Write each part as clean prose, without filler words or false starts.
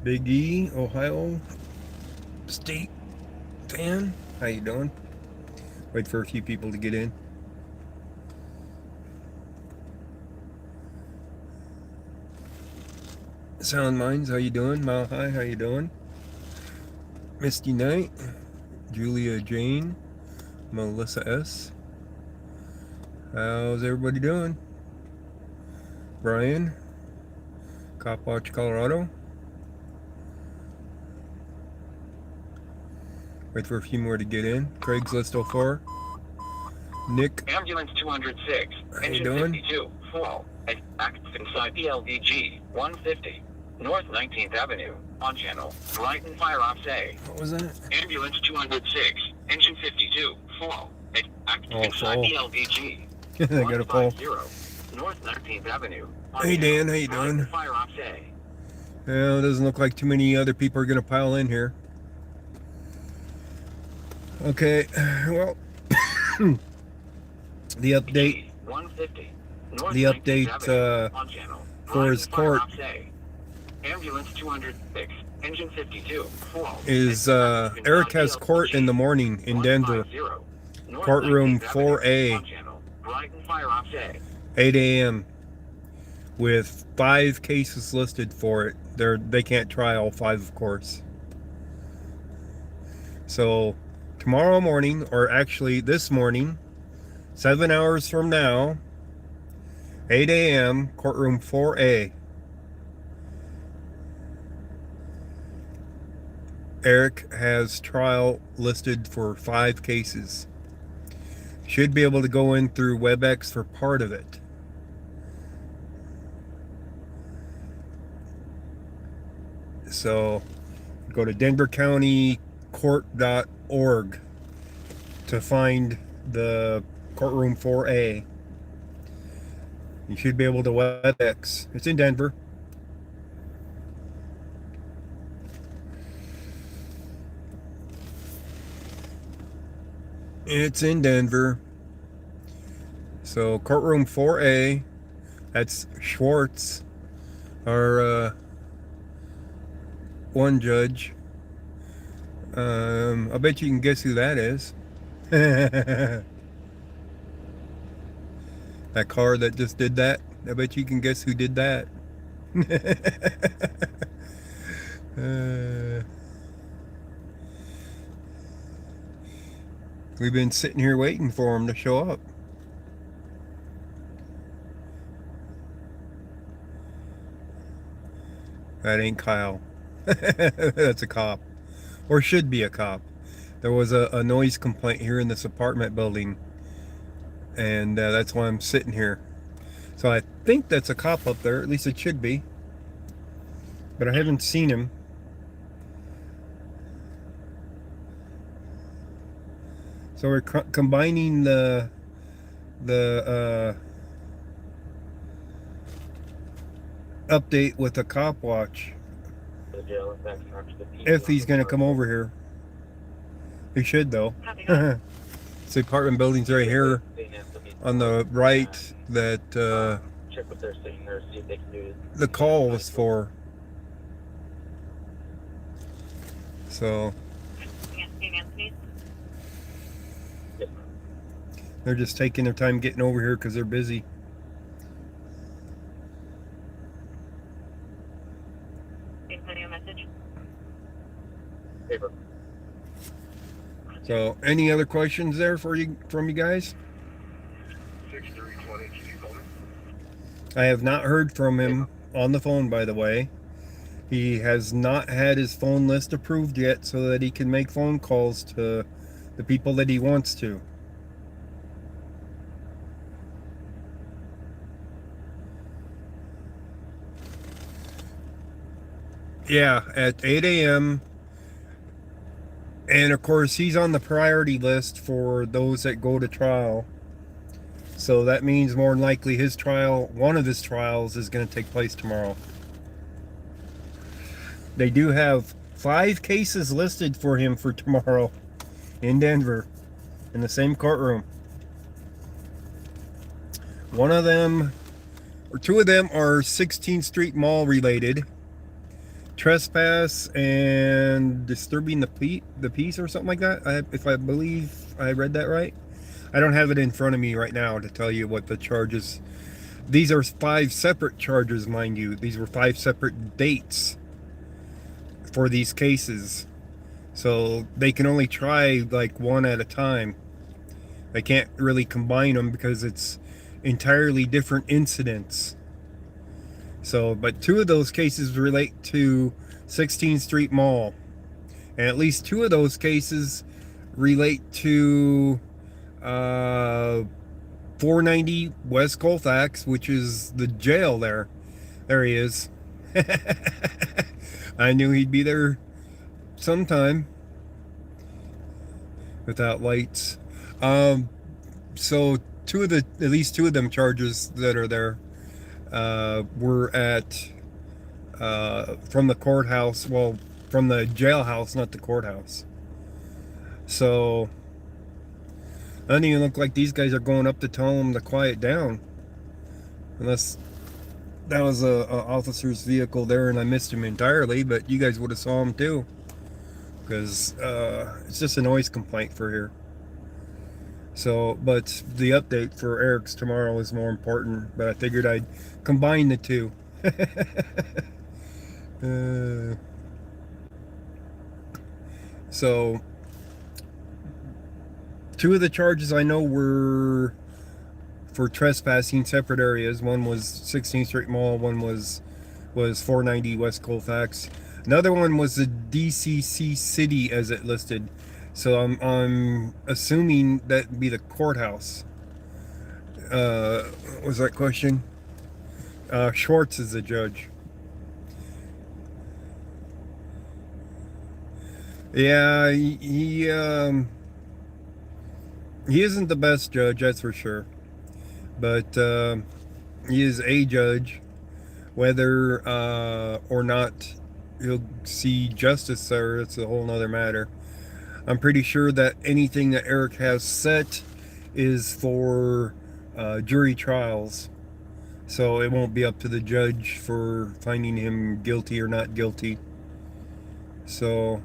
Big E, Ohio State fan. How you doing? Wait for a few people to get in. Sound Minds, how you doing? Mile High, how you doing? Misty Knight, Julia Jane, Melissa S. How's everybody doing? Brian, Cop Watch Colorado. Wait for a few more to get in. Craigslist 04. Nick. Ambulance 206. How you Engine doing? 52. Full. Act inside PLDG 150. North 19th Avenue. On channel. Brighton Fire Ops A. What was that? Ambulance 206. Engine 52. Full. Act inside PLDG. I got a call. 150. North 19th Avenue. Hey Dan, how you doing? Brighton Fire Ops A. Well, it doesn't look like too many other people are going to pile in here. Okay, well, the update, 150. the update for his court Ambulance 206, engine 52, full. is Eric has court in the morning in Denver, courtroom 4A, 8 a.m. with 5 cases listed for it. They can't try all 5, of course. So tomorrow morning, or actually this morning, 7 hours from now, 8 a.m., courtroom 4A. Eric has trial listed for 5 cases. Should be able to go in through WebEx for part of it. So go to denvercountycourt.org to find the courtroom 4A. You should be able to WebEx. It's in Denver. It's in Denver. So courtroom 4A, that's Schwartz, our one judge. I bet you can guess who that is. That car that just did that. I bet you can guess who did that. We've been sitting here waiting for him to show up. That ain't Kyle. That's a cop. Or should be a cop. There was a noise complaint here in this apartment building. And that's why I'm sitting here. So I think that's a cop up there. At least it should be. But I haven't seen him. So we're combining the update with a cop watch. If he's going to come over here. He should, though. The apartment building's right here on the right that the call was for. So they're just taking their time getting over here because they're busy. So, any other questions there from you guys? 6320, can you call me? I have not heard from him on the phone, by the way. He has not had his phone list approved yet so that he can make phone calls to the people that he wants to. Yeah, at 8 a.m. And of course, he's on the priority list for those that go to trial. So that means more than likely his trial, one of his trials, is going to take place tomorrow. They do have 5 cases listed for him for tomorrow in Denver in the same courtroom. One of them, or 2 of them, are 16th Street Mall related. trespass and disturbing the peace or something like that. If I believe I read that right. I don't have it in front of me right now to tell you what the charges. These are 5 separate charges, mind you. These were 5 separate dates for these cases. So they can only try like one at a time. They can't really combine them because it's entirely different incidents. So, but 2 of those cases relate to 16th Street Mall. And at least 2 of those cases relate to 490 West Colfax, which is the jail there. There he is. I knew he'd be there sometime without lights. So at least two of them charges that are there were at from the courthouse. Well, from the jailhouse, not the courthouse. So it doesn't even look like these guys are going up to tell them to quiet down, unless that was a officer's vehicle there and I missed him entirely. But you guys would have saw him too, because it's just a noise complaint for here. So, but the update for Eric's tomorrow is more important. But I figured I'd combine the two. So 2 of the charges I know were for trespassing separate areas. One was 16th Street Mall. One was 490 West Colfax. Another one was the DCC City as it listed. So I'm assuming that'd be the courthouse. What was that question? Schwartz is the judge. Yeah, he isn't the best judge, that's for sure. But he is a judge. Whether or not he'll see justice there, it's a whole nother matter. I'm pretty sure that anything that Eric has set is for jury trials. So it won't be up to the judge for finding him guilty or not guilty. So,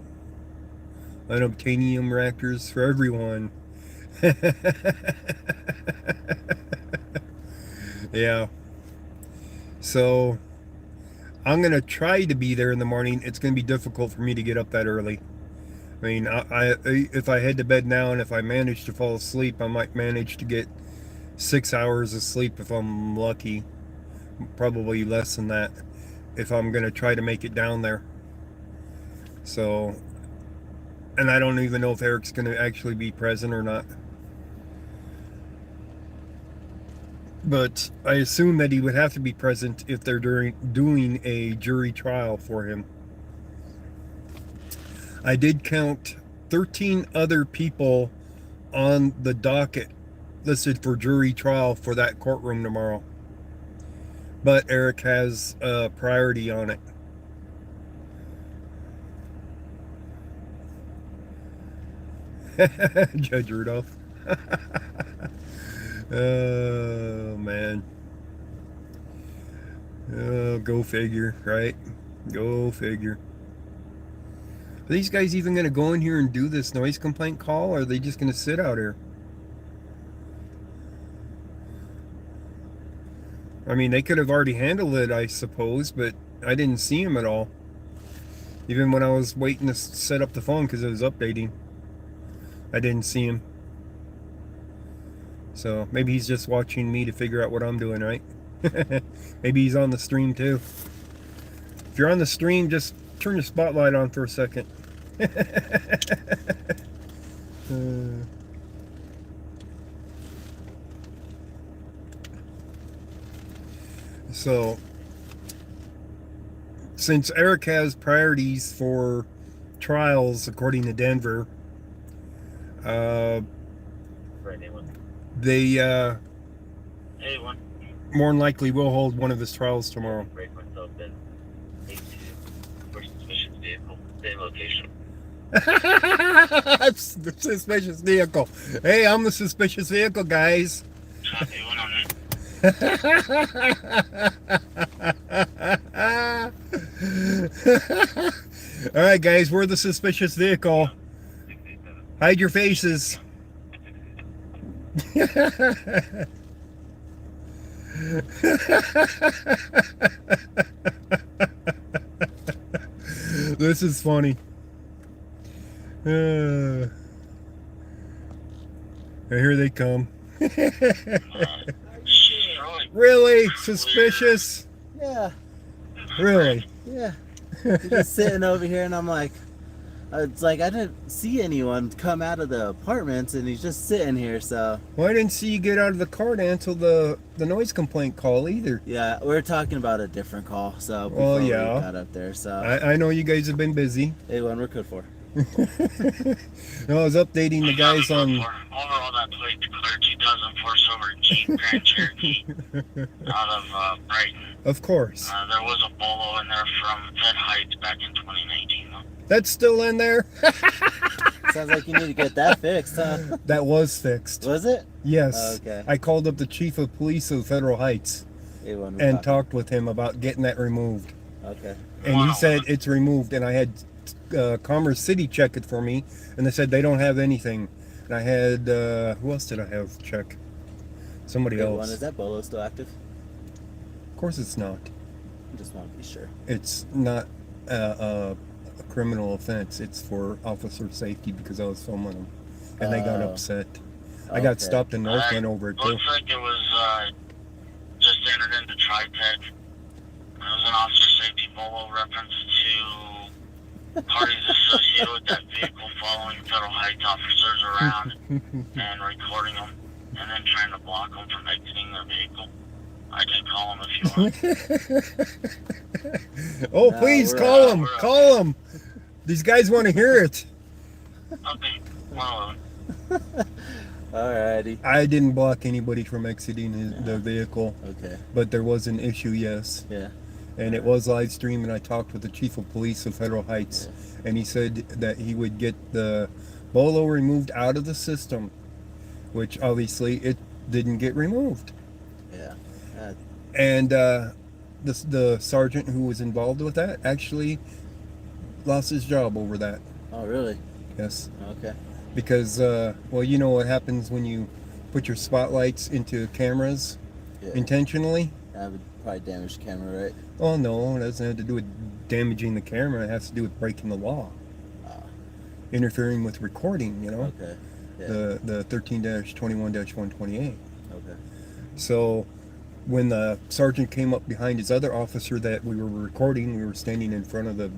unobtainium reactors for everyone. Yeah. So I'm gonna try to be there in the morning. It's gonna be difficult for me to get up that early. I mean, if I head to bed now and if I manage to fall asleep, I might manage to get 6 hours of sleep if I'm lucky. Probably less than that if I'm gonna try to make it down there. So, and I don't even know if Eric's gonna actually be present or not. But I assume that he would have to be present if they're doing a jury trial for him. I did count 13 other people on the docket listed for jury trial for that courtroom tomorrow. But Eric has a priority on it. Judge Rudolph. Oh, man. Oh, go figure, right? Go figure. Are these guys even going to go in here and do this noise complaint call, or are they just going to sit out here? I mean, they could have already handled it, I suppose, but I didn't see him at all. Even when I was waiting to set up the phone because it was updating, I didn't see him. So maybe he's just watching me to figure out what I'm doing, right? Maybe he's on the stream too. If you're on the stream, just turn your spotlight on for a second. So, since Eric has priorities for trials, according to Denver, they more than likely will hold one of his trials tomorrow. Suspicious vehicle. Hey, I'm the suspicious vehicle, guys. All right, guys, we're the suspicious vehicle. Hide your faces. This is funny. And here they come. Really? Suspicious? Yeah, Really? yeah. He's just sitting over here, and I'm like, it's like I didn't see anyone come out of the apartments, and he's just sitting here. So Well, I didn't see you get out of the car to answer the noise complaint call either. yeah, we're talking about a different call. So Well, before yeah. we got up there. So I know you guys have been busy. hey, one we're good for. No, I was updating the guys on. Overall, that plate declared 2004 silver Jeep Grand Cherokee out of Brighton. Of course. There was a bolo in there from Fed Heights back in 2019, though. That's still in there? Sounds like you need to get that fixed, huh? That was fixed. Was it? Yes. Okay. I called up the chief of police of Federal Heights Hey, one we're and talking. talked with him about getting that removed. Okay. And he said it's removed, and I had Commerce City check it for me, and they said they don't have anything. And I had, who else did I have check? Somebody Hey, else. one, is that bolo still active? Of course it's not. I just want to be sure. It's not a criminal offense. It's for officer safety because I was filming them, and they got Oh. upset. I got Okay. stopped in Northland over it too. Looks like it was just entered into TriTech. It was an officer safety bolo reference to parties associated with that vehicle following Federal Heights officers around and recording them, and then trying to block them from exiting their vehicle. I can call them if you want. Oh, No, please we're call out. them. We're out. Call them. These guys want to hear it. Okay, well, Alrighty. I didn't block anybody from exiting the vehicle, Okay. but there was an issue, yes. Yeah. And it was live streamed, and I talked with the chief of police of Federal Heights, and he said that he would get the bolo removed out of the system, which obviously it didn't get removed. Yeah. And the sergeant who was involved with that actually lost his job over that. Oh, really? Yes. Okay. Because, well, you know what happens when you put your spotlights into cameras Yeah. intentionally? That would probably damage the camera, right? Oh, no, it doesn't have to do with damaging the camera. It has to do with breaking the law. Ah. Interfering with recording, you know? Okay. Yeah. The 13-21-128. Okay. So when the sergeant came up behind his other officer that we were recording, we were standing in front of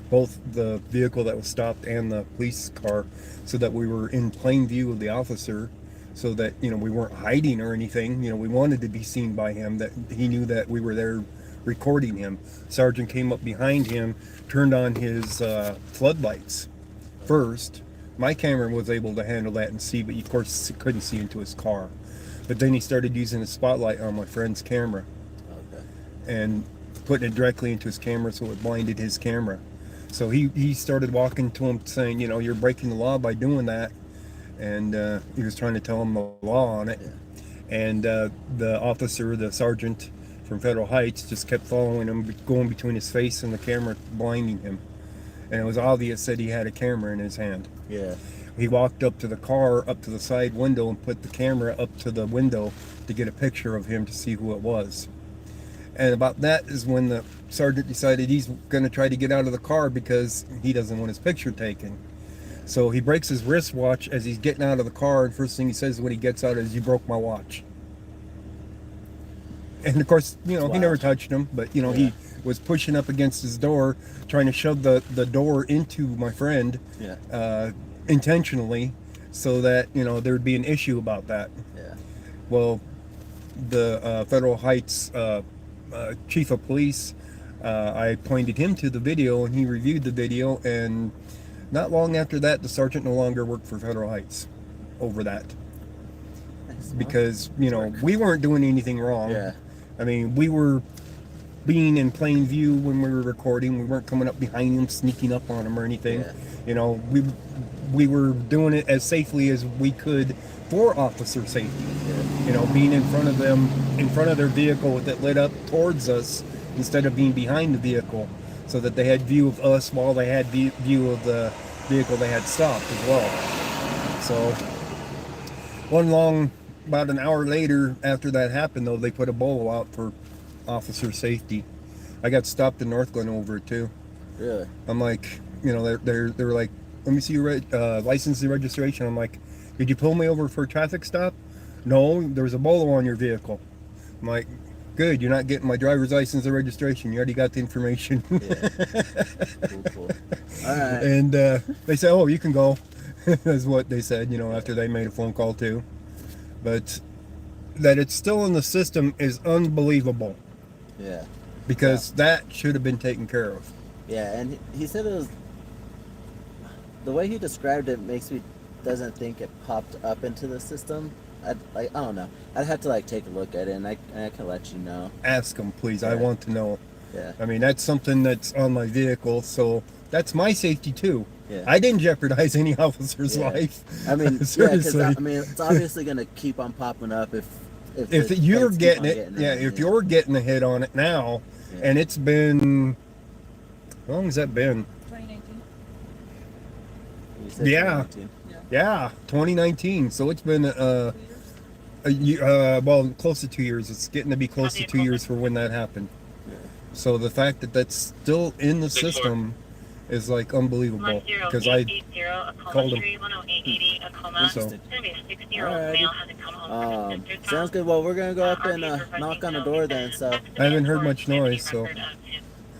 both the vehicle that was stopped and the police car, so that we were in plain view of the officer, so that, you know, we weren't hiding or anything. You know, we wanted to be seen by him, that he knew that we were there recording him. Sergeant came up behind him, turned on his floodlights first. My camera was able to handle that and see, but of course couldn't see into his car. But then he started using a spotlight on my friend's camera Okay. and putting it directly into his camera, so it blinded his camera. So he started walking to him saying, you know, you're breaking the law by doing that. And he was trying to tell him the law on it. Yeah. And the officer, the sergeant from Federal Heights, just kept following him, going between his face and the camera, blinding him. And it was obvious that he had a camera in his hand. Yeah. He walked up to the car, up to the side window, and put the camera up to the window to get a picture of him to see who it was. And about that is when the sergeant decided he's going to try to get out of the car because he doesn't want his picture taken. So he breaks his wristwatch as he's getting out of the car, and first thing he says when he gets out is, "You broke my watch." And of course, you know, he never touched him, but, you know, Yeah. he was pushing up against his door, trying to shove the door into my friend Yeah. intentionally, so that, you know, there'd be an issue about that. Yeah. Well, the Federal Heights chief of police, I pointed him to the video, and he reviewed the video, and not long after that, the sergeant no longer worked for Federal Heights over that. Nice. Because, you know, we weren't doing anything wrong. Yeah. I mean, we were being in plain view when we were recording. We weren't coming up behind him, sneaking up on him or anything. Yeah. You know, we were doing it as safely as we could for officer safety. Yeah. You know, being in front of them, in front of their vehicle with it lit up towards us, instead of being behind the vehicle. so that they had view of us while they had view of the vehicle they had stopped as well. So about an hour later after that happened, though, they put a bolo out for officer safety. I got stopped in Northglenn over it too. Really? I'm like, they were like, let me see your license and registration. I'm like, did you pull me over for a traffic stop? No, there was a bolo on your vehicle. I'm like, good, you're not getting my driver's license and registration. You already got the information. Yeah. Cool. All right. And they said, oh, you can go. That's what they said, after they made a phone call too. But that it's still in the system is unbelievable. Yeah. Because that should have been taken care of. Yeah, and he said it was, the way he described it makes me doesn't think it popped up into the system. I don't know. I'd have to take a look at it, and I can let you know. Ask them, please. Yeah. I want to know. Yeah. I mean, that's something that's on my vehicle, so that's my safety too. Yeah. I didn't jeopardize any officer's Yeah. life. I mean, seriously. I mean, it's obviously gonna keep on popping up if you're feds keep getting on it, getting yeah. them, If you're getting a hit on it now, Yeah. and it's been, how long has that been? 2019. You said Yeah. 2019. Yeah, 2019. So it's been 2 years. well, close to 2 years. It's getting to be close to 2 years for when that happened. Yeah. So the fact that that's still in the system is unbelievable, because I called him. So. Sounds good. Well, we're gonna go up and knock on the door then. So I haven't heard much noise, so.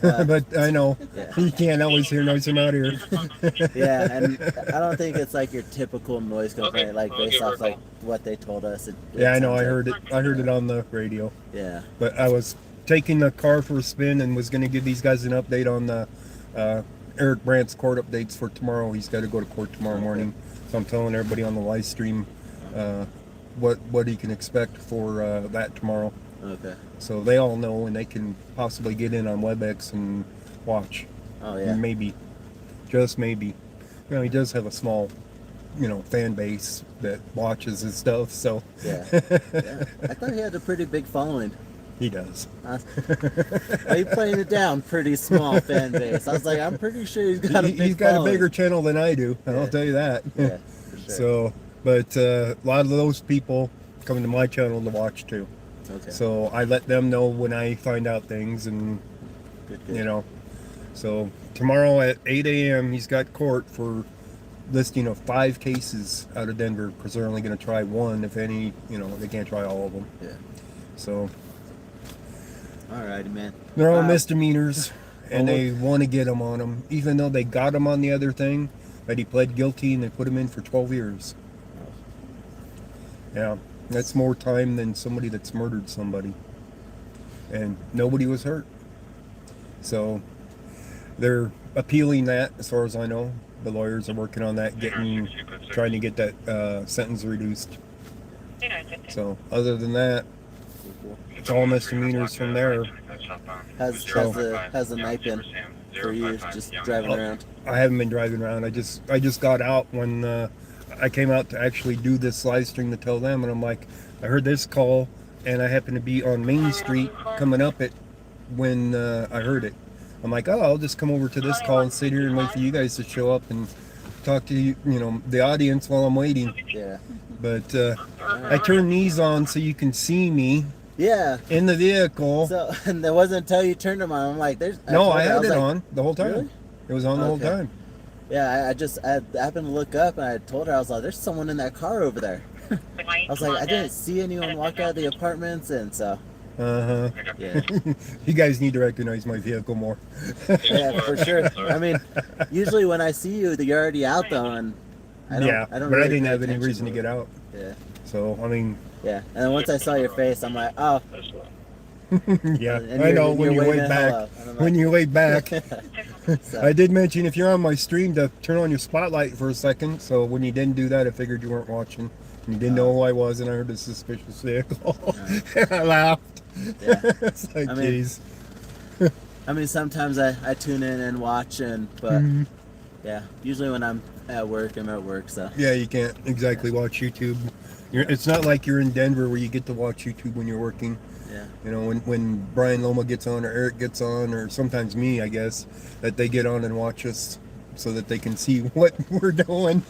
Uh, But I know yeah. you can't always hear noise from out here. Yeah, and I don't think it's your typical noise complaint, based off what they told us. It Yeah, I know. sounds I heard it. I heard it on the radio. Yeah. But I was taking the car for a spin and was going to give these guys an update on the Eric Brandt's court updates for tomorrow. He's got to go to court tomorrow morning, so I'm telling everybody on the live stream what he can expect for that tomorrow. Okay. So they all know, and they can possibly get in on WebEx and watch. Oh yeah. Maybe, just maybe. He does have a small, fan base that watches his stuff. So Yeah. Yeah. I thought he had a pretty big following. he does. Are you playing it down? Pretty small fan base. I was like, I'm pretty sure he's got a big He's got following. a bigger channel than I do. Yeah. I'll tell you that. Yeah, for sure. So, but a lot of those people come to my channel to watch too. Okay. So I let them know when I find out things, and Good. So tomorrow at 8 a.m. he's got court for listing of 5 cases out of Denver, because they're only going to try one, if any. They can't try all of them. Yeah. So Alrighty, man. they're all Wow. misdemeanors, and Well, they want to get him on him, even though they got him on the other thing, but he pled guilty and they put him in for 12 years. Yeah, that's more time than somebody that's murdered somebody, and nobody was hurt. So they're appealing that, as far as I know. The lawyers are working on that, trying to get that sentence reduced. So other than that, it's all misdemeanors from there. How's the night been for you? Just driving around. I haven't been driving around. I just got out when I came out to actually do this live stream to tell them, and I'm like, I heard this call, and I happened to be on Main Street coming up it when I heard it. I'm like, oh, I'll just come over to this call and sit here and wait for you guys to show up and talk to you, the audience while I'm waiting. Yeah. But I turned these on so you can see me Yeah. in the vehicle. So, and it wasn't until you turned them on. I'm like, there's. No, I had was it like, on the whole time. Really? It was on the whole Okay. time. Yeah, I happened to look up and I told her, I was like, there's someone in that car over there. I was like, I didn't see anyone walk out of the apartments, and so. Uh-huh. Yeah. You guys need to recognize my vehicle more. Yeah, for sure. I mean, usually when I see you, you're already out though, and I don't. Yeah, I don't but really I didn't pay have any attention reason to get out. Yeah. So, I mean, Yeah. And then once I saw your face, I'm like, oh. yeah, And I you're- know and when you're you waving wait back. hello, and I'm When like- you wait back. So, I did mention if you're on my stream to turn on your spotlight for a second. So when you didn't do that, I figured you weren't watching. And you didn't know who I was, and I heard a suspicious vehicle. And I laughed. Yeah. It's like, I mean, geez. I mean, sometimes I tune in and watch, but Mhm. yeah, usually when I'm at work, I'm at work, so. Yeah, you can't exactly watch YouTube. It's not like you're in Denver where you get to watch YouTube when you're working. Yeah. You know, when Brian Loma gets on or Eric gets on, or sometimes me, I guess, that they get on and watch us so that they can see what we're doing.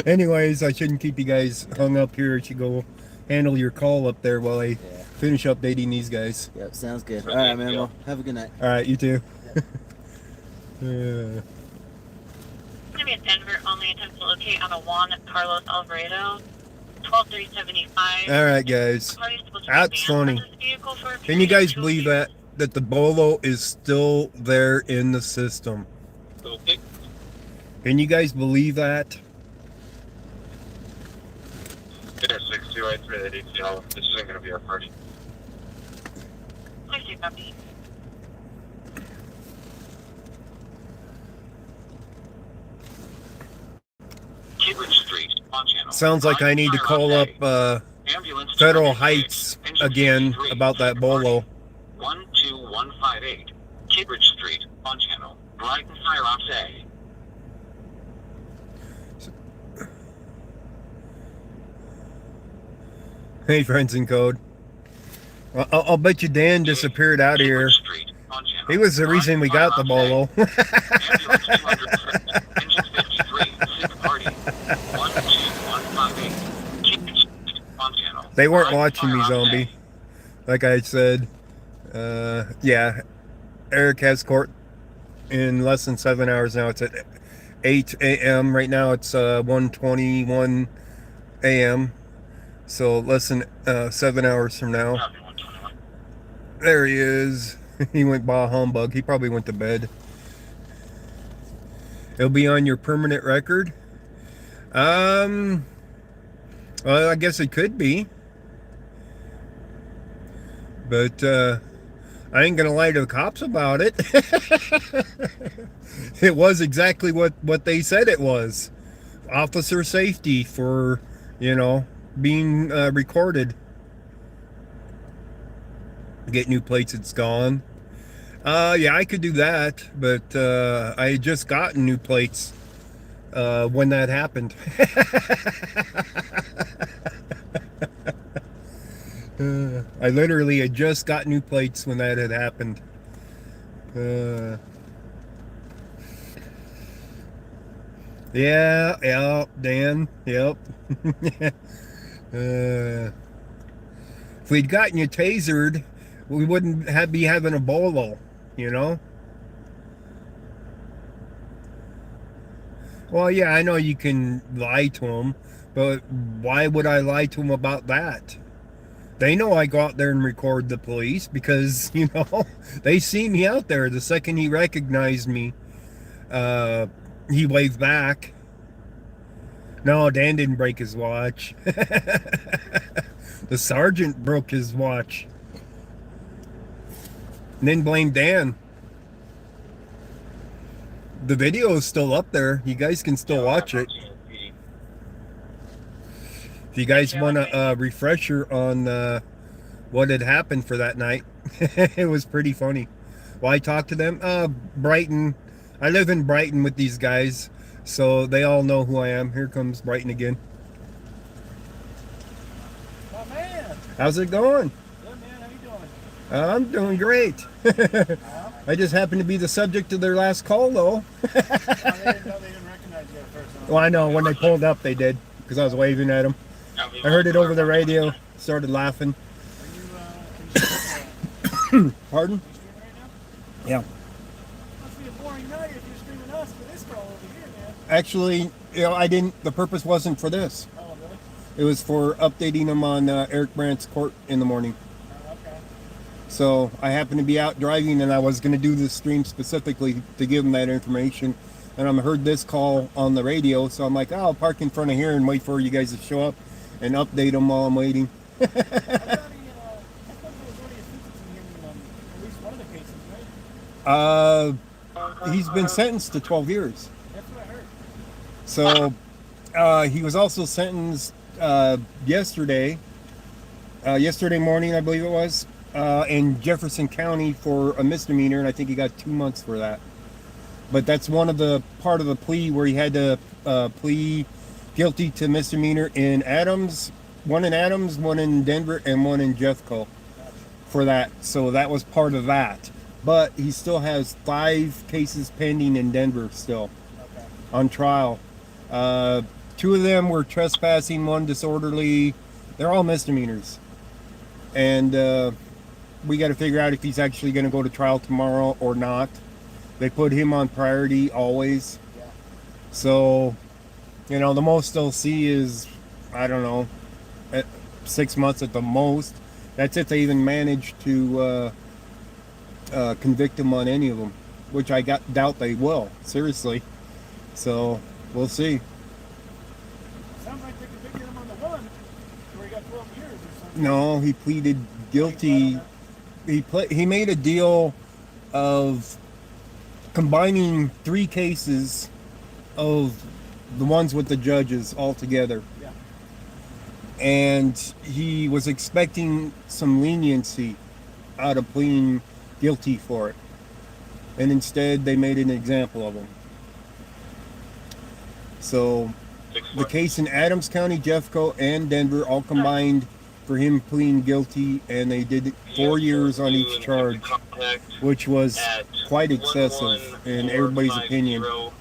Anyways, I shouldn't keep you guys hung up here. You should go handle your call up there while I finish updating these guys. Yep, sounds good. All right, man. Well, have a good night. All right, you too. Going to be a Denver only attempt to locate on a Juan Carlos Alvarado, 12375. All right, guys. That's funny. Can you guys believe that the bolo is still there in the system? Okay. Can you guys believe that? Yeah, 6283 that ATL. This isn't going to be our party. I see, copy. Cambridge Street, on channel. Sounds like I need to call up Ambulance Federal 23, Heights engine again 53, about that bolo. 12158, Cambridge Street, on channel. Brighton Fire Ops A. Hey, friends in code. I'll bet you Dan disappeared out of here. Cambridge Street, on channel. He was the reason we got the bolo. Ambulance 200, engine 53, sick party. 12158, Cambridge Street, on channel. They weren't Brighton watching me, Fire Ops A. zombie. Like I said, yeah, Eric has court in less than 7 hours now. It's at 8 a.m. Right now it's 1:21 a.m. So less than 7 hours from now. Copy, 121. There he is. He went bah humbug. He probably went to bed. It'll be on your permanent record. Well, I guess it could be. But I ain't gonna lie to the cops about it. It was exactly what they said it was. Officer safety for, you know, being recorded. Get new plates, it's gone. Yeah, I could do that, but I had just gotten new plates when that happened. I literally had just got new plates when that had happened. Yeah, Dan, yep. If we'd gotten you tasered, we wouldn't be having a bolo, you know? Well, yeah, I know you can lie to them, but why would I lie to them about that? They know I go out there and record the police because, you know, they see me out there. The second he recognized me, he waved back. No, Dan didn't break his watch. The sergeant broke his watch. And then blamed Dan. The video is still up there. You guys can still watch it. If you guys want a refresher on what had happened for that night, it was pretty funny. Well, I talked to them. Brighton. I live in Brighton with these guys, so they all know who I am. Here comes Brighton again. Oh man, How's it going? good man. How you doing? I'm doing great. I just happened to be the subject of their last call, though. Oh, they didn't recognize you at first. Huh? Well, I know when they pulled up, they did because I was waving at them. I heard it over the radio. Started laughing. Are you Pardon? streaming right now? Yeah. Must be a boring night if you're streaming us for this call over here, man. Actually, you know, I didn't. The purpose wasn't for this. Oh, really? It was for updating them on Eric Brandt's court in the morning. Oh, okay. So I happened to be out driving, and I was going to do this stream specifically to give them that information. And I heard this call on the radio, so I'm like, oh, I'll park in front of here and wait for you guys to show up and update them while I'm waiting. I thought there was already a sentencing hearing on at least one of the cases, right? He's been sentenced to 12 years. That's what I heard. So he was also sentenced yesterday morning, I believe it was, in Jefferson County for a misdemeanor, and I think he got 2 months for that. But that's one of the part of the plea where he had to plea guilty to misdemeanor in Adams one in Adams, one in Denver, and one in Jeffco for that. So that was part of that. But he still has 5 cases pending in Denver still Okay. on trial. 2 of them were trespassing, one disorderly. They're all misdemeanors. And we got to figure out if he's actually going to go to trial tomorrow or not. They put him on priority always. Yeah. So, the most they'll see is, I don't know, 6 months at the most. That's if they even manage to convict him on any of them, which I doubt they will. Seriously. So we'll see. Sounds like they convicted him on the one where he got 12 years or something. No, he pleaded guilty. He made a deal of combining 3 cases of the ones with the judges all together. Yeah. And he was expecting some leniency out of pleading guilty for it. And instead they made an example of him. So the case in Adams County, Jeffco, and Denver all combined for him pleading guilty, and they did 4 years on each charge, which was quite excessive in everybody's opinion. So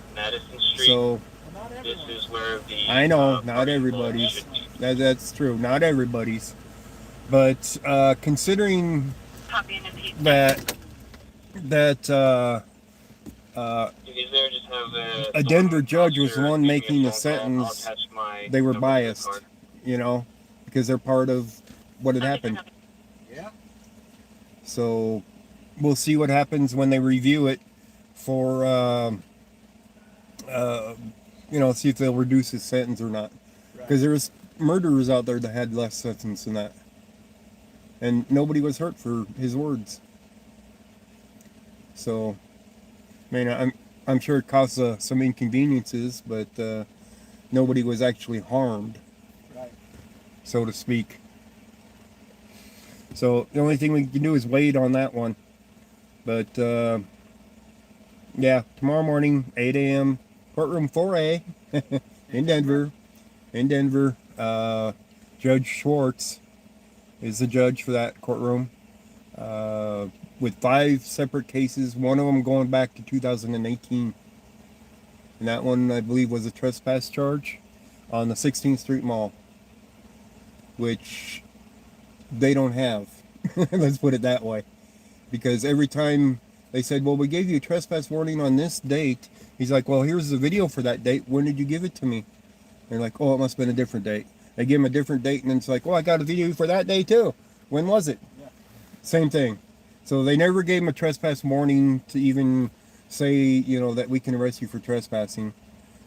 Well, not This everyone. is where the I know, not parking everybody's. should be. That's true, not everybody's. But considering Copy and repeat. that Is there just have a Denver judge was the one give me a making the phone call, I'll sentence, attach my they were number to the biased, card. because they're part of what had happened. Yeah. So we'll see what happens when they review it for, see if they'll reduce his sentence or not. Because there's murderers out there that had less sentence than that. And nobody was hurt for his words. So, I'm sure it caused some inconveniences, but nobody was actually harmed, Right. so to speak. So the only thing we can do is wait on that one. But yeah, tomorrow morning, 8 a.m., courtroom 4A in Denver. Judge Schwartz is the judge for that courtroom. With 5 separate cases, one of them going back to 2018. And that one, I believe, was a trespass charge on the 16th Street Mall, which they don't have. Let's put it that way. Because every time they said, well, we gave you a trespass warning on this date, he's like, well, here's the video for that date. When did you give it to me? They're like, oh, it must have been a different date. They give him a different date, and then it's like, well, I got a video for that day too. When was it? Yeah. Same thing. So they never gave him a trespass warning to even say, that we can arrest you for trespassing.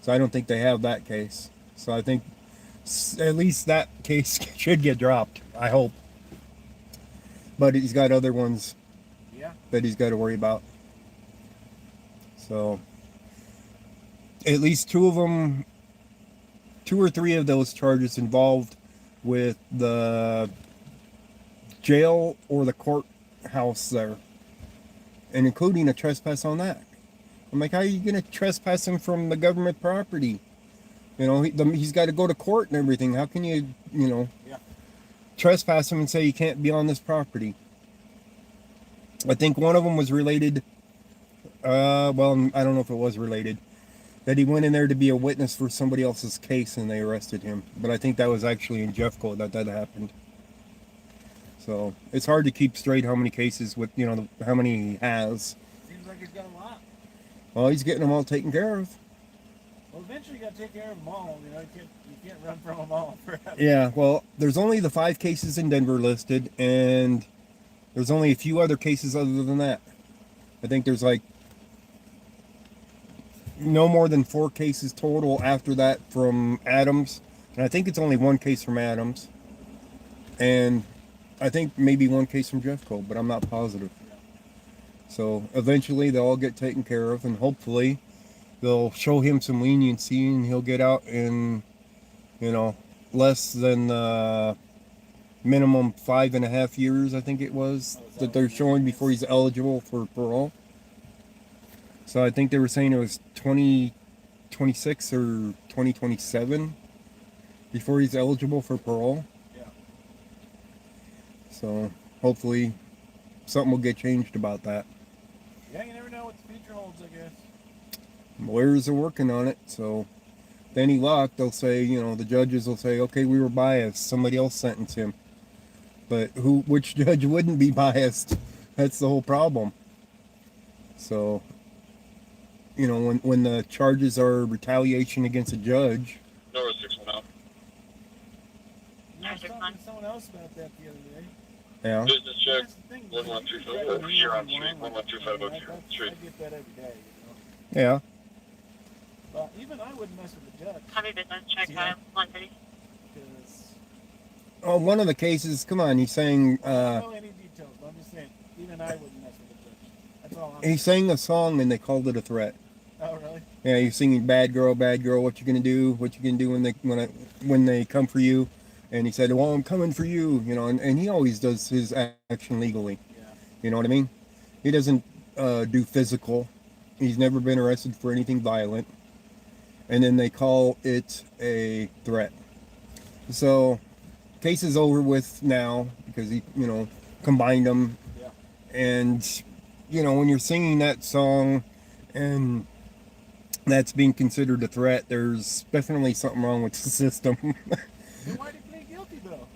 So I don't think they have that case. So I think at least that case should get dropped. I hope. But he's got other ones Yeah. that he's got to worry about. So at least 2 or 3 of those charges involved with the jail or the courthouse there, and including a trespass on that. I'm like, how are you going to trespass him from the government property? He's got to go to court and everything. How can you, Yeah. trespass him and say you can't be on this property? I think one of them was related. Well, I don't know if it was related. That he went in there to be a witness for somebody else's case and they arrested him. But I think that was actually in Jeffco that happened. So it's hard to keep straight how many cases with, how many he has. Seems like he's got a lot. Well, he's getting them all taken care of. Well, eventually you got to take care of them all. You can't run from them all forever. Yeah, well, there's only the 5 cases in Denver listed, and there's only a few other cases other than that. I think there's like no more than 4 cases total after that from Adams. And I think it's only 1 case from Adams. And I think maybe 1 case from Jeffco, but I'm not positive. So eventually they'll all get taken care of, and hopefully they'll show him some leniency and he'll get out in, less than minimum 5.5 years, I think it was, that they're showing before he's eligible for parole. So I think they were saying it was 2026 or 2027 before he's eligible for parole. So hopefully something will get changed about that. Yeah, you never know what the future holds, I guess. Lawyers are working on it, so if any luck, they'll say, the judges will say, okay, we were biased, somebody else sentenced him. But which judge wouldn't be biased? That's the whole problem. So, when the charges are retaliation against a judge. Number 610. You were talking to someone else about that the other day. Yeah. Business check. That's the thing. 11350 Huron Street. 11350 Huron Street. I get that every day, Yeah. But even I wouldn't mess with the judge. Copy business check Yeah. 130. Because Oh, one of the cases, come on, he's saying, I don't know any details, but I'm just saying, even I wouldn't mess with the judge. That's all I'm he sang a song and they called it a threat. Oh, really? Yeah, he's singing "Bad Girl, Bad Girl." What you gonna do? What you gonna do when they come for you? And he said, "Well, I'm coming for you." And he always does his action legally. Yeah. You know what I mean? He doesn't do physical. He's never been arrested for anything violent. And then they call it a threat. So, case is over with now because he, combined them. Yeah. And, when you're singing that song and that's being considered a threat, there's definitely something wrong with the system. Then why did he plead guilty, though?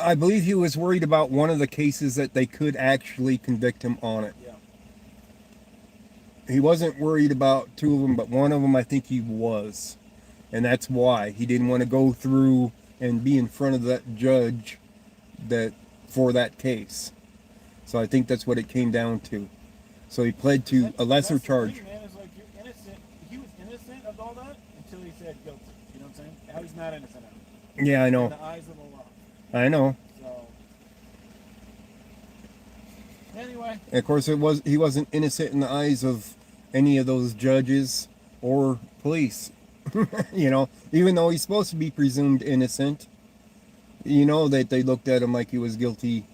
I believe he was worried about one of the cases that they could actually convict him on it. Yeah. He wasn't worried about two of them, but one of them I think he was. And that's why he didn't want to go through and be in front of that judge for that case. So I think that's what it came down to. So he pled to a lesser That's the charge. thing, man, is like you're innocent. He was innocent of all that until he said guilty. You know what I'm saying? Now he's not innocent now. Yeah, I In know. the eyes of the law. I know. So anyway, And of course, he wasn't innocent in the eyes of any of those judges or police. Even though he's supposed to be presumed innocent, that they looked at him like he was guilty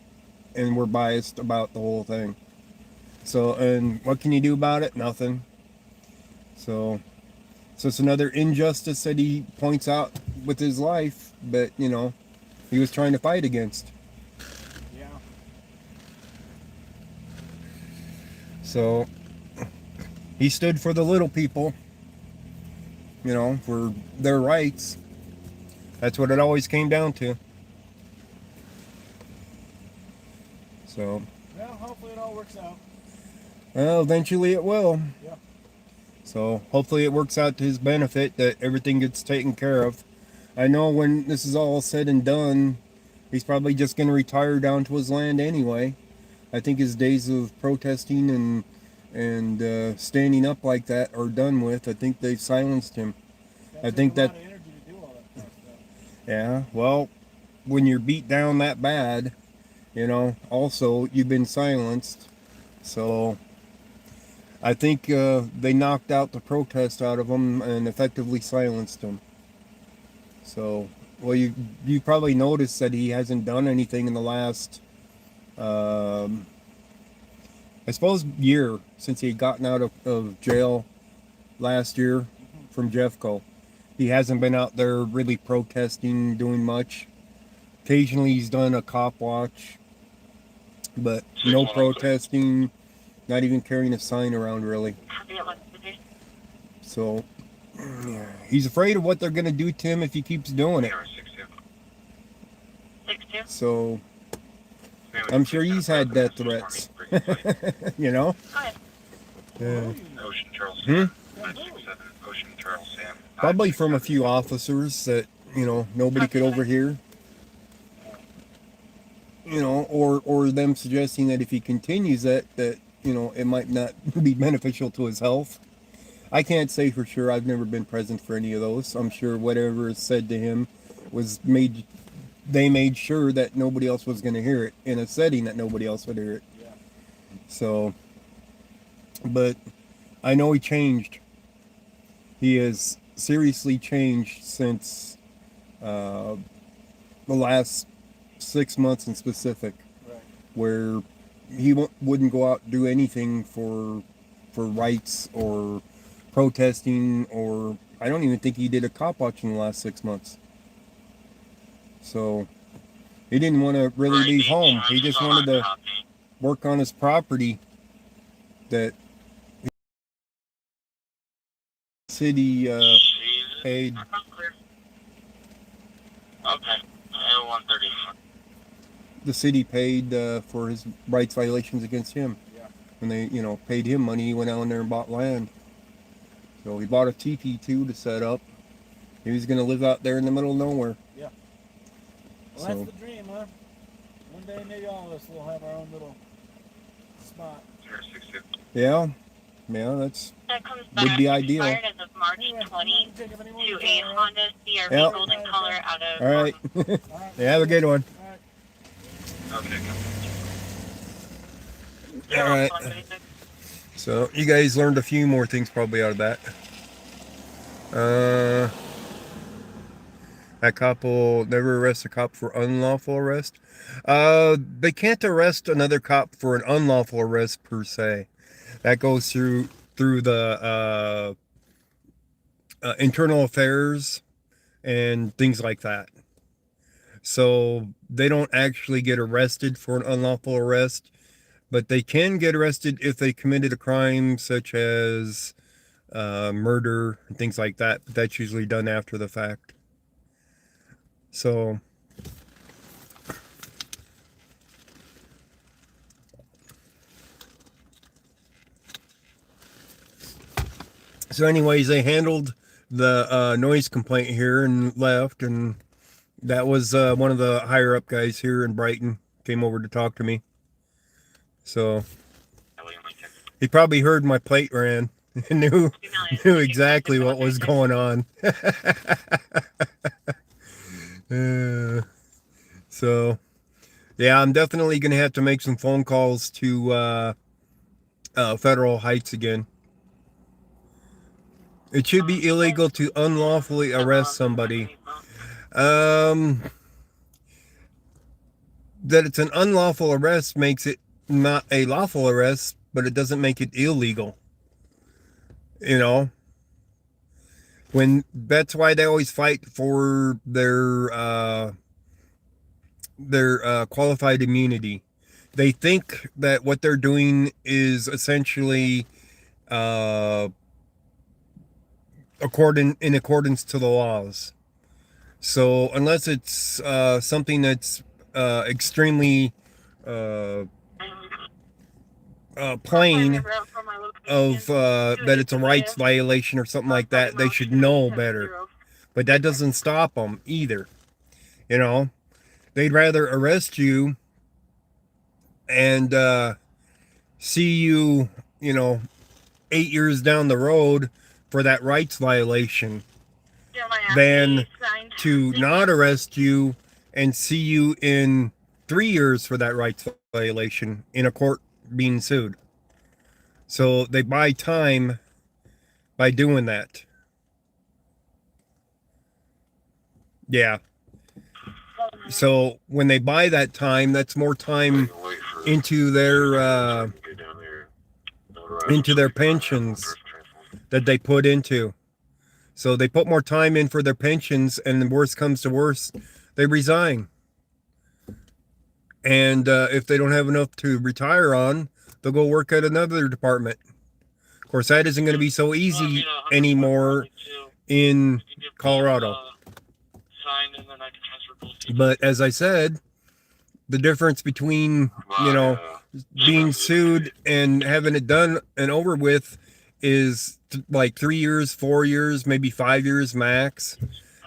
and were biased about the whole thing. So, and what can you do about it? Nothing. So it's another injustice that he points out with his life, but he was trying to fight against. yeah. So he stood for the little people, for their rights. That's what it always came down to. So, Well, hopefully it all works out. well, eventually it will. Yeah. So hopefully it works out to his benefit, that everything gets taken care of. I know when this is all said and done, he's probably just going to retire down to his land anyway. I think his days of protesting and standing up like that are done with. I think they've silenced him. That I takes think a that- lot of energy to do all that stuff. Yeah, well, when you're beat down that bad, also you've been silenced. So I think they knocked out the protest out of him and effectively silenced him. So, well, you probably noticed that he hasn't done anything in the last, I suppose, year since he had gotten out of jail last year from Jeffco. He hasn't been out there really protesting, doing much. Occasionally he's done a cop watch, but no protesting, not even carrying a sign around really. Copy at 130. So, yeah, he's afraid of what they're going to do to him if he keeps doing it. 62. So, I'm sure he's had death threats. You know? Go ahead. Yeah. Ocean Charles Hmm? Sam. 967 Ocean Charles Sam. Probably from a few officers that, nobody could overhear. Or them suggesting that if he continues that, it might not be beneficial to his health. I can't say for sure. I've never been present for any of those. I'm sure whatever is said to him they made sure that nobody else was going to hear it in a setting that nobody else would hear it. Yeah. So, but I know he changed. He has seriously changed since the last 6 months in specific, Right. where he wouldn't go out and do anything for rights or protesting, or I don't even think he did a cop watch in the last 6 months. So He didn't want to really Right, leave the home. He insurance just still wanted not to copy. work on his property that the city Jesus. paid. I'm not clear. Okay. 134. The city paid for his rights violations against him. Yeah. When they, paid him money, he went out there and bought land. So he bought a teepee too to set up. He was going to live out there in the middle of nowhere. Yeah. Well, So- that's the dream, huh? One day, maybe all of us will have our own little spot. Yeah, that's That comes Would back be ideal. expired as of March Anyway, 20 take if anyone to wants a all right? Honda CRV Yep. golden color out of. all right. All right. Yeah, have a good one. All right. Okay. All right. 136. So you guys learned a few more things probably out of that. That cop will never arrest a cop for unlawful arrest. They can't arrest another cop for an unlawful arrest per se. That goes through the internal affairs and things like that. So they don't actually get arrested for an unlawful arrest, but they can get arrested if they committed a crime such as murder and things like that. But that's usually done after the fact. So anyways, they handled the noise complaint here and left, and that was one of the higher up guys here in Brighton came over to talk to me. So he probably heard my plate ran and knew exactly what was going on. So yeah, I'm definitely gonna have to make some phone calls to Federal Heights again. It should be illegal to unlawfully arrest somebody. That it's an unlawful arrest makes it not a lawful arrest, but it doesn't make it illegal. When that's why they always fight for their qualified immunity. They think that what they're doing is essentially in accordance to the laws. So unless it's something that's extremely plain of that it's a rights violation or something like that, they should know better. But that doesn't stop them either. They'd rather arrest you and see you, 8 years down the road for that rights violation than to not arrest you and see you in 3 years for that rights violation in a court being sued. So they buy time by doing that. Yeah. So when they buy that time, that's more time into their pensions that they put into. So they put more time in for their pensions, and the worst comes to worst, they resign. And if they don't have enough to retire on, they'll go work at another department. Of course, that isn't going to be so easy anymore in Colorado. But as I said, the difference between, being sued and having it done and over with is like 3 years, 4 years, maybe 5 years max,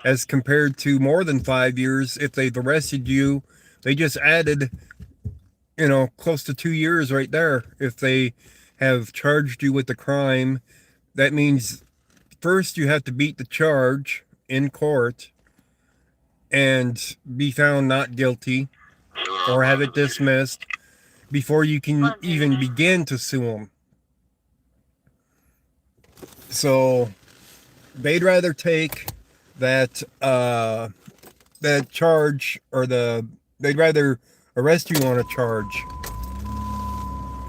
as compared to more than 5 years. If they've arrested you, they just added, close to 2 years right there. If they have charged you with the crime, that means first you have to beat the charge in court and be found not guilty or have it dismissed before you can even begin to sue them. So they'd rather take that charge, or they'd rather arrest you on a charge,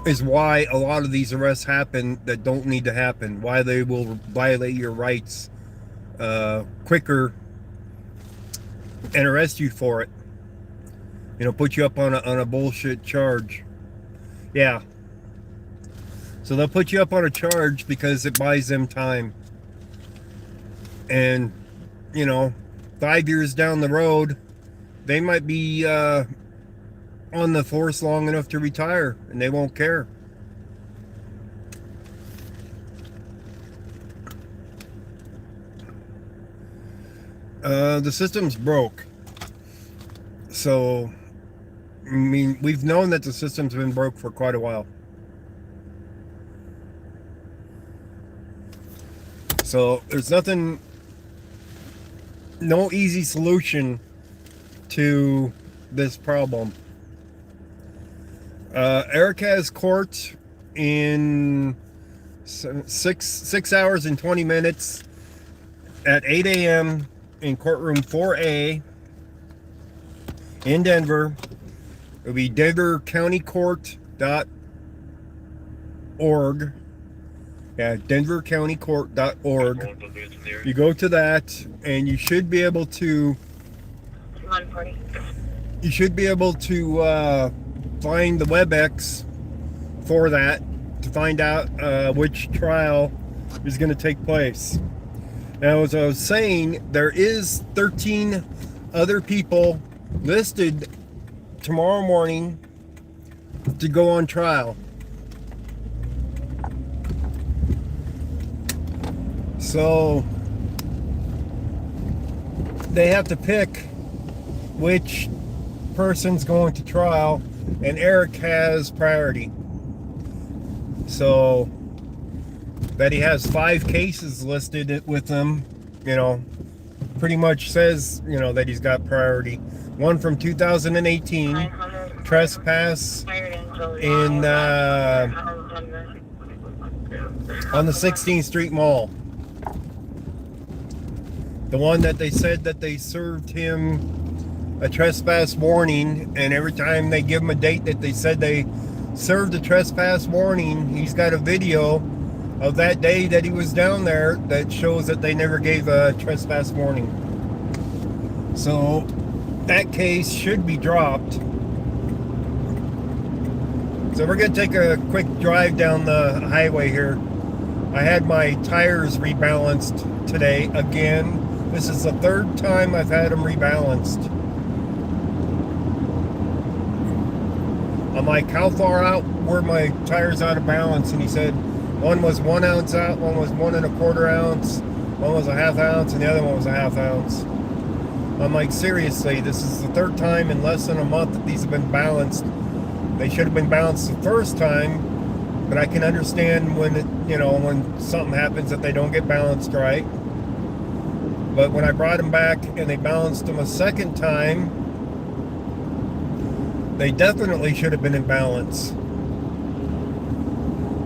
is why a lot of these arrests happen that don't need to happen, why they will violate your rights quicker and arrest you for it. put you up on a bullshit charge. Yeah. So they'll put you up on a charge because it buys them time. And, 5 years down the road, they might be on the force long enough to retire, and they won't care. The system's broke. So, I mean, we've known that the system's been broke for quite a while. So, there's no easy solution to this problem. Eric has court in 6 hours and 20 minutes at 8 a.m. in courtroom 4A in Denver. It'll be denvercountycourt.org. Yeah, denvercountycourt.org. You go to that, and you should be able to. 140. You should be able to find the WebEx for that to find out which trial is going to take place. Now, as I was saying, there is 13 other people listed tomorrow morning to go on trial. So they have to pick which person's going to trial, and Eric has priority. So that he has 5 cases listed with him, pretty much says, that he's got priority. One from 2018, trespass in on the 16th Street Mall. The one that they said that they served him a trespass warning, and every time they give him a date that they said they served a trespass warning, he's got a video of that day that he was down there that shows that they never gave a trespass warning. So that case should be dropped. So we're going to take a quick drive down the highway here. I had my tires rebalanced today again. This is the 3rd time I've had them rebalanced. I'm like, how far out were my tires out of balance? And he said one was 1 ounce out, one was 1 1/4 ounce, one was a 1/2 ounce, and the other one was a 1/2 ounce. I'm like, seriously, this is the 3rd time in less than a month that these have been balanced. They should have been balanced the first time, but I can understand when when something happens that they don't get balanced right. But when I brought them back and they balanced them a second time, they definitely should have been in balance.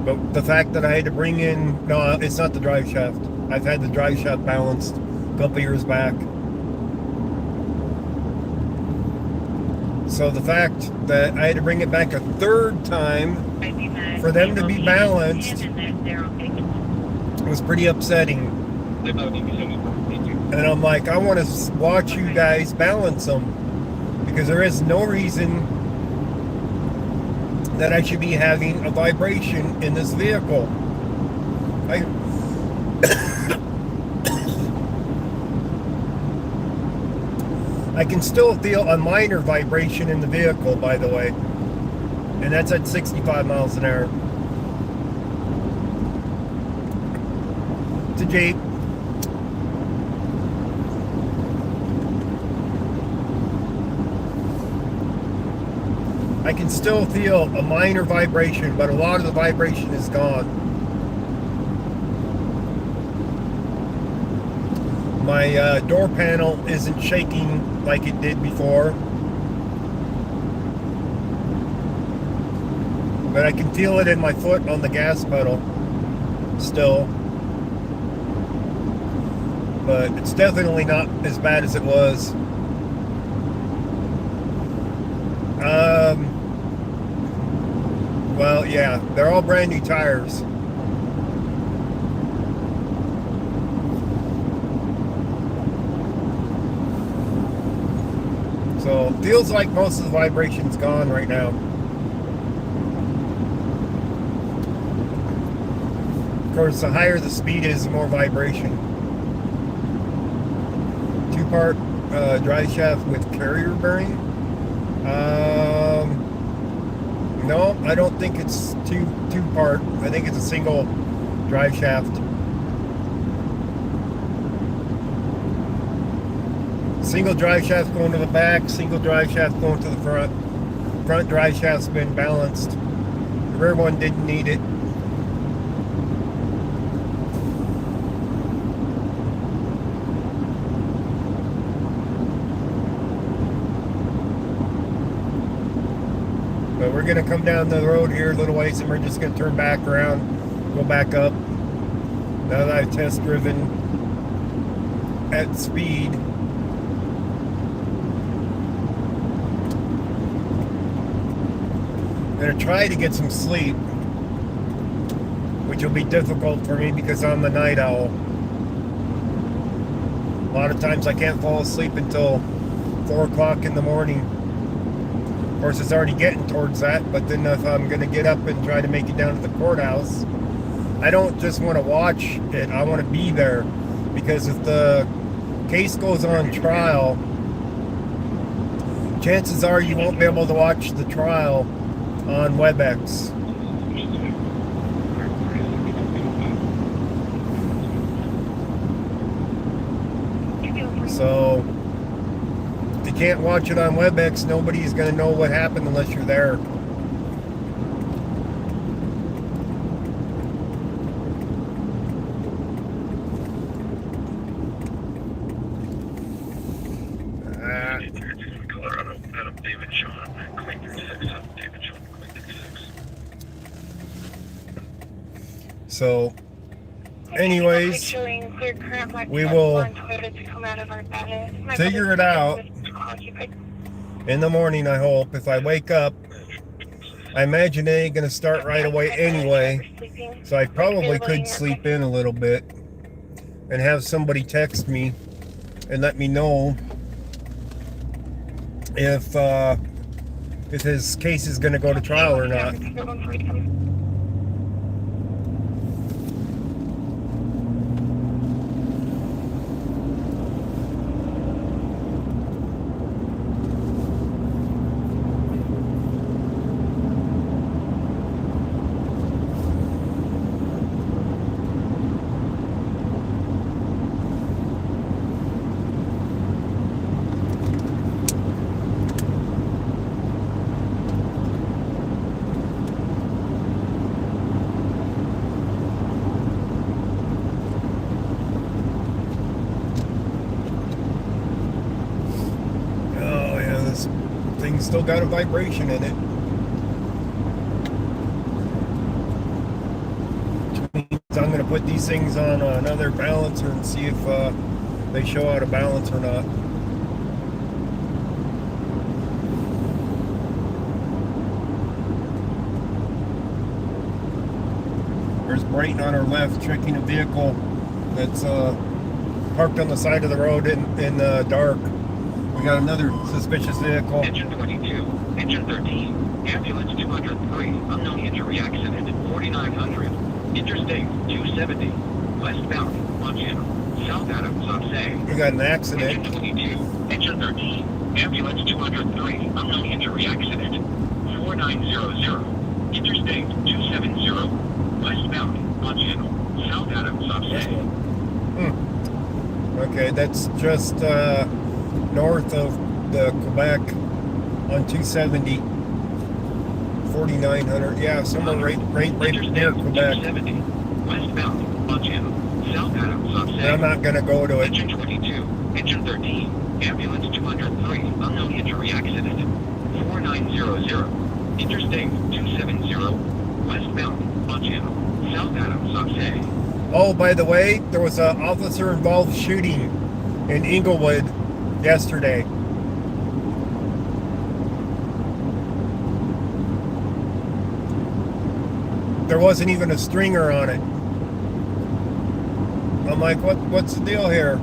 But the fact that I had to bring in, no, it's not the drive shaft. I've had the drive shaft balanced a couple years back. So the fact that I had to bring it back a 3rd time for them to be balanced was pretty upsetting. And I'm like, I want to watch you guys balance them, because there is no reason that I should be having a vibration in this vehicle. I can still feel a minor vibration in the vehicle, by the way, and that's at 65 miles an hour. It's a Jeep. I can still feel a minor vibration, but a lot of the vibration is gone. My door panel isn't shaking like it did before, but I can feel it in my foot on the gas pedal still. But it's definitely not as bad as it was. Well, yeah, they're all brand new tires. So feels like most of the vibration's gone right now. Of course, the higher the speed is, the more vibration. 2-part drive shaft with carrier bearing. No, I don't think it's two-part. I think it's a single drive shaft. Single drive shaft going to the back, single drive shaft going to the front. Front drive shaft's been balanced. The rear one didn't need it. But we're gonna come down the road here a little ways and we're just gonna turn back around, go back up. Now that I've test driven at speed. I'm gonna try to get some sleep, which will be difficult for me because I'm a night owl. A lot of times I can't fall asleep until 4 o'clock in the morning. Of course, it's already getting towards that, but then if I'm gonna get up and try to make it down to the courthouse, I don't just want to watch it, I want to be there. Because if the case goes on trial, chances are you won't be able to watch the trial on WebEx. So if you can't watch it on WebEx, nobody's going to know what happened unless you're there. So, anyways, we will figure it out in the morning, I hope. If I wake up, I imagine it ain't going to start right away anyway, so I probably could sleep in a little bit and have somebody text me and let me know if his case is going to go to trial or not. Thing's still got a vibration in it. Which means I'm going to put these things on another balancer and see if they show out of balance or not. There's Brandt on our left checking a vehicle that's parked on the side of the road in the dark. We got another suspicious vehicle. Engine 22, engine 13, ambulance 203, unknown injury accident, 4900, interstate 270, westbound, Montana, South Adams, Say. We got an accident. Engine 22, engine 13, ambulance 203, unknown injury accident, 4900, interstate 270, westbound, Montana, South Adams, Say. Okay, that's just north of the Quebec on 270, 4900. Yeah, somewhere right near Quebec. 270, westbound, Montana, South Adams, I'm not gonna go to it. Engine 22, engine 13, ambulance 203, unknown injury accident, 4900, interstate 270, westbound, Montana, South Adams, Say. Oh, by the way, there was an officer-involved shooting in Inglewood yesterday. There wasn't even a stringer on it. I'm like, what's the deal here?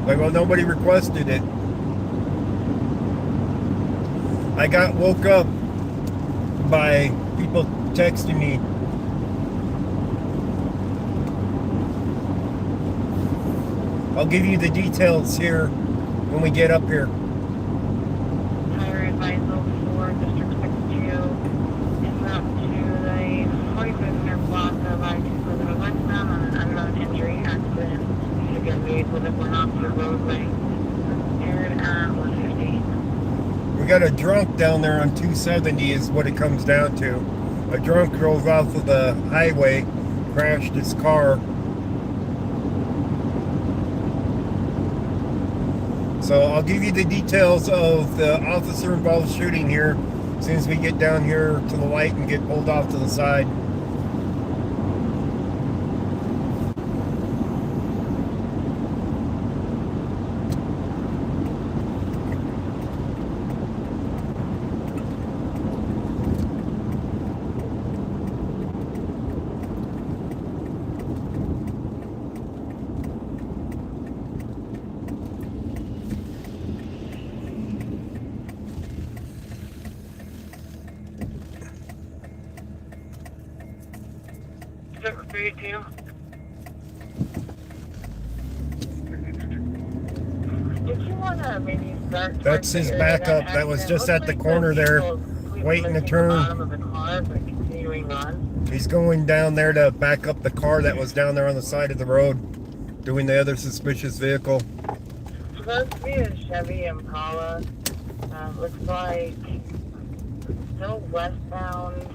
Like, well, nobody requested it. I got woke up by people texting me. I'll give you the details here when we get up here. Fire advisal for District 62 en route to the 45-minute block of I-2 further westbound on an unknown injury accident. Again, vehicle that went off the roadway. Aired at 150. We got a drunk down there on 270 is what it comes down to. A drunk drove off of the highway, crashed his car. So I'll give you the details of the officer involved shooting here as soon as we get down here to the light and get pulled off to the side. District 32. Did you want to maybe start? That's his backup. That was just at the corner there, waiting to turn. He's going down there to back up the car that was down there on the side of the road, doing the other suspicious vehicle. Supposed to be a Chevy Impala. Looks like still westbound.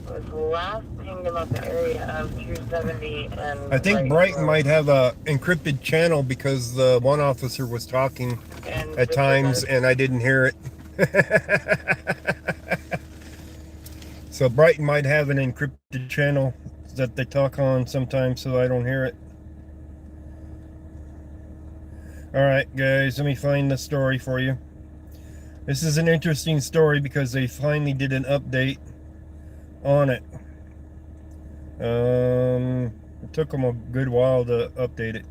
Was last pinged about the area of 270 and. I think Brighton might have a encrypted channel because the one officer was talking at times and I didn't hear it. So Brighton might have an encrypted channel that they talk on sometimes so I don't hear it. Alright guys, let me find the story for you. This is an interesting story because they finally did an update on it. It took them a good while to update it.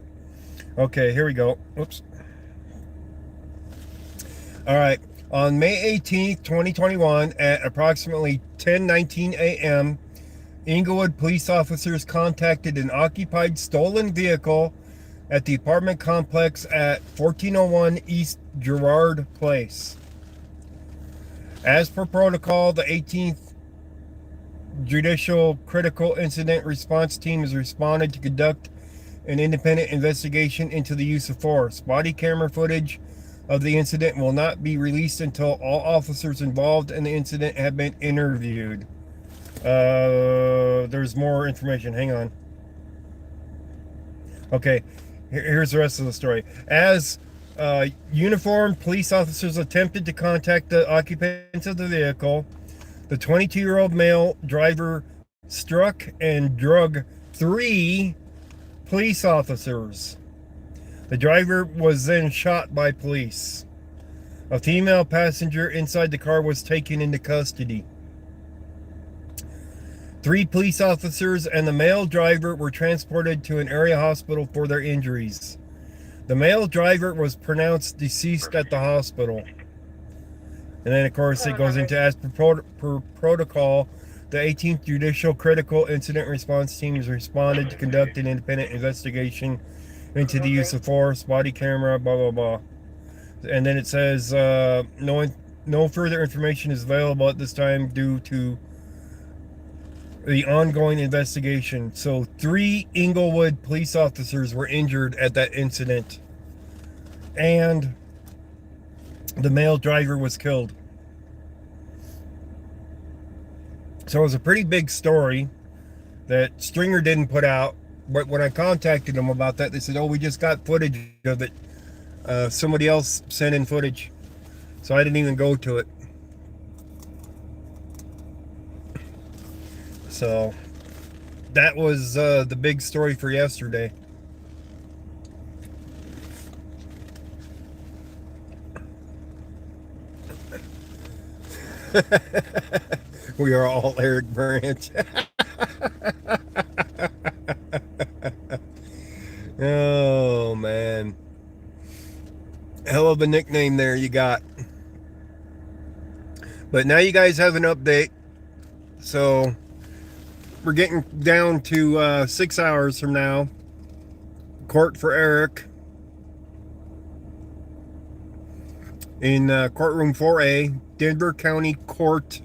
Okay, here we go. Oops. All right. On May 18th, 2021, at approximately 10:19 a.m., Inglewood police officers contacted an occupied stolen vehicle at the apartment complex at 1401 East Girard Place. As per protocol, the 18th Judicial Critical Incident Response Team has responded to conduct an independent investigation into the use of force. Body camera footage of the incident will not be released until all officers involved in the incident have been interviewed. There's more information. Hang on. Okay, here's the rest of the story. As uniformed police officers attempted to contact the occupants of the vehicle, the 22-year-old male driver struck and drug 3 police officers. The driver was then shot by police. A female passenger inside the car was taken into custody. 3 police officers and the male driver were transported to an area hospital for their injuries. The male driver was pronounced deceased at the hospital. And then, of course, it goes into, as per protocol, the 18th Judicial Critical Incident Response Team has responded to conduct an independent investigation into the use of force, body camera, blah, blah, blah. And then it says, no further information is available at this time due to the ongoing investigation. So 3 Inglewood police officers were injured at that incident. And the male driver was killed. So it was a pretty big story that Stringer didn't put out. But when I contacted them about that, they said, oh, we just got footage of it. Somebody else sent in footage. So I didn't even go to it. So that was the big story for yesterday. We are all Eric Brandt. Oh man, hell of a nickname there you got. But now you guys have an update. So we're getting down to 6 hours from now. Court for Eric in courtroom 4A, Denver County Court.org,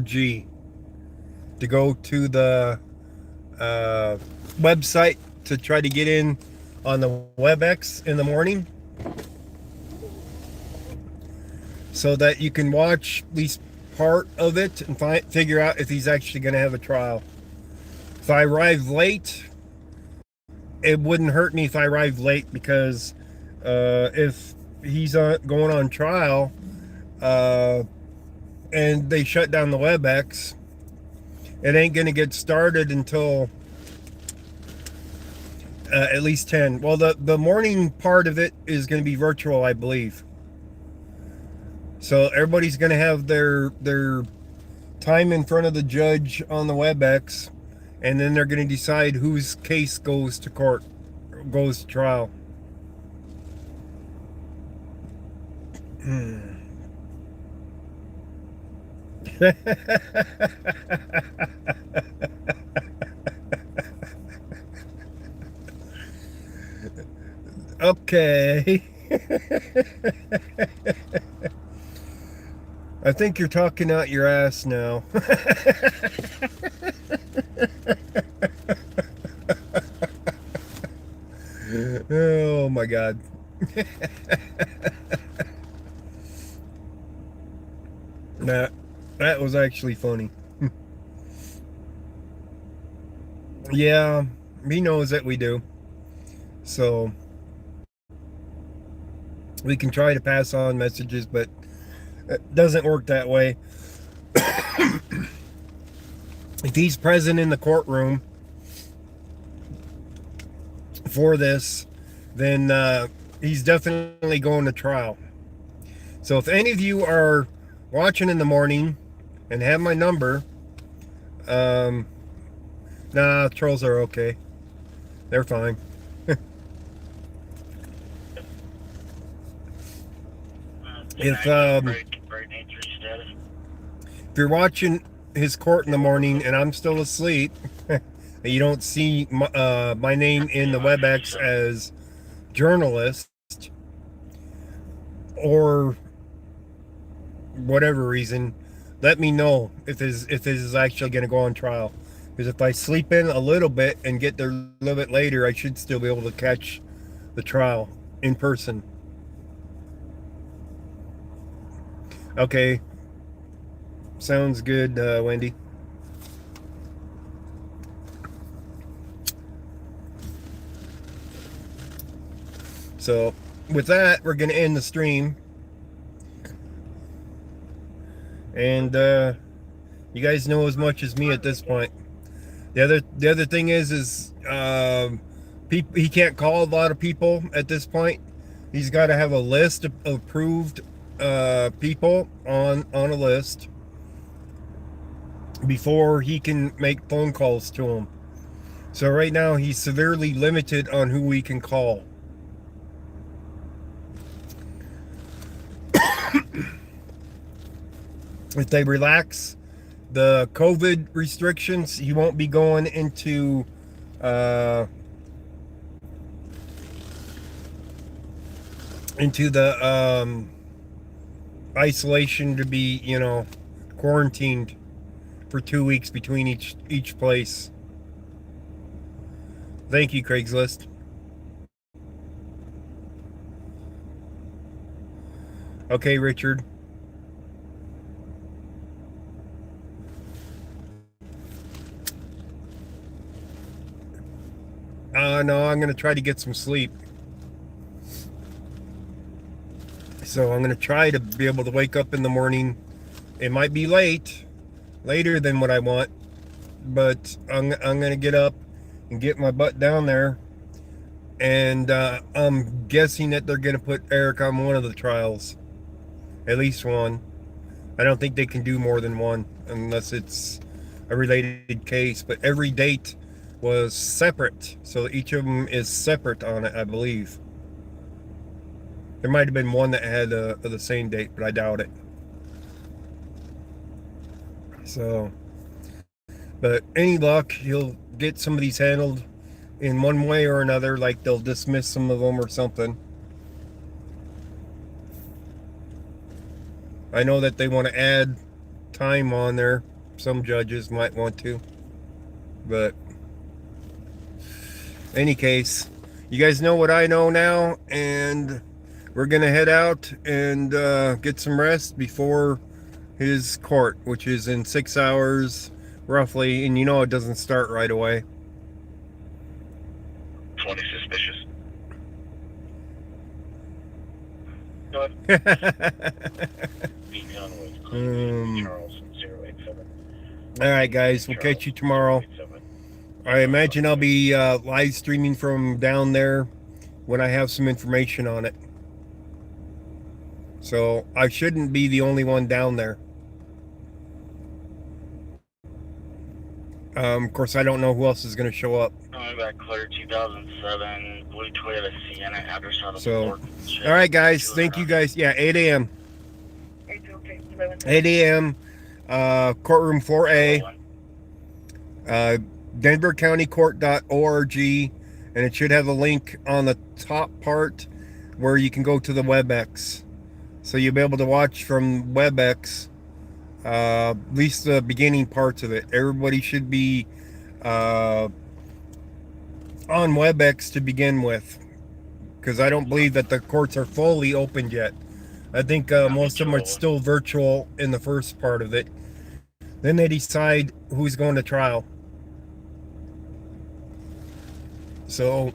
to go to the website to try to get in on the WebEx in the morning, so that you can watch at least part of it and figure out if he's actually going to have a trial. If I arrive late, it wouldn't hurt me if I arrived late, because if he's going on trial and they shut down the WebEx, it ain't going to get started until at least 10. Well, the morning part of it is going to be virtual, I believe. So everybody's going to have their time in front of the judge on the WebEx, and then they're going to decide whose case goes to court, goes to trial. Okay. I think you're talking out your ass now. Oh my God. That was actually funny. Yeah, he knows that we do. So we can try to pass on messages, but it doesn't work that way. If he's present in the courtroom for this, then he's definitely going to trial. So if any of you are watching in the morning and have my number, nah, trolls are okay. They're fine. If you're watching his court in the morning and I'm still asleep, and you don't see my name in the WebEx as journalist, or whatever reason, let me know if this is actually going to go on trial. Because if I sleep in a little bit and get there a little bit later, I should still be able to catch the trial in person. Okay. Sounds good, Wendy. So, with that, we're going to end the stream. And you guys know as much as me at this point. The other thing is he can't call a lot of people at this point. He's got to have a list of approved people on a list before he can make phone calls to them. So right now he's severely limited on who we can call. If they relax the COVID restrictions, he won't be going into the isolation to be, quarantined for 2 weeks between each place. Thank you, Craigslist. Okay, Richard. No, I'm going to try to get some sleep. So I'm going to try to be able to wake up in the morning. It might be later than what I want, but I'm going to get up and get my butt down there. And I'm guessing that they're going to put Eric on one of the trials. At least one. I don't think they can do more than one unless it's a related case. But every date was separate. So each of them is separate on it, I believe. There might have been one that had the same date, but I doubt it. So, but any luck, he'll get some of these handled in one way or another, like they'll dismiss some of them or something. I know that they want to add time on there. Some judges might want to. But any case, you guys know what I know now, and we're gonna head out and get some rest before his court, which is in 6 hours roughly, and you know it doesn't start right away. 20 suspicious. Go ahead. Beacon with Charles 087. All right, guys, we'll catch you tomorrow. I imagine I'll be live streaming from down there when I have some information on it. So I shouldn't be the only one down there. Of course, I don't know who else is going to show up. Coming back clear 2007, blue Toyota Sienna, address out of So, all right, guys. Thank you, guys. Yeah, 8 a.m. 8 a.m. Courtroom 4A. DenverCountyCourt.org, and it should have a link on the top part where you can go to the WebEx. So you'll be able to watch from WebEx, at least the beginning parts of it. Everybody should be on WebEx to begin with, because I don't believe that the courts are fully opened yet. I think most of them are still virtual in the first part of it. Then they decide who's going to trial. So,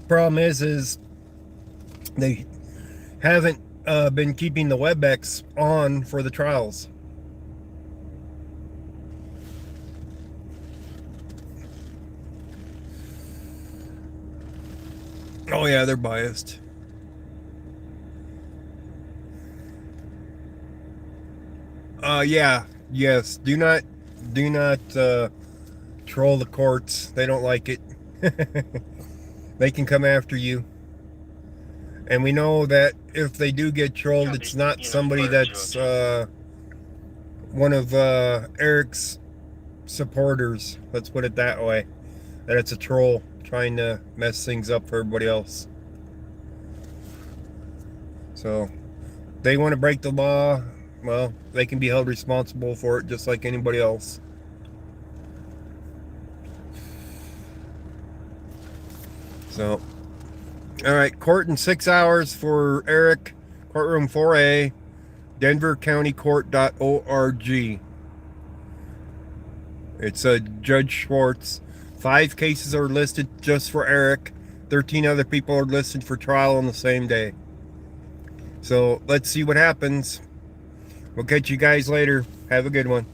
problem is they haven't been keeping the WebEx on for the trials. Oh yeah, they're biased. Yeah, yes. Do not troll the courts. They don't like it. They can come after you. And we know that if they do get trolled, it's not somebody that's one of Eric's supporters. Let's put it that way. That it's a troll trying to mess things up for everybody else. So, they want to break the law. Well, they can be held responsible for it just like anybody else. So, all right, court in 6 hours for Eric, courtroom 4A, DenverCountyCourt.org. It's Judge Schwartz. 5 cases are listed just for Eric. 13 other people are listed for trial on the same day. So let's see what happens. We'll catch you guys later. Have a good one.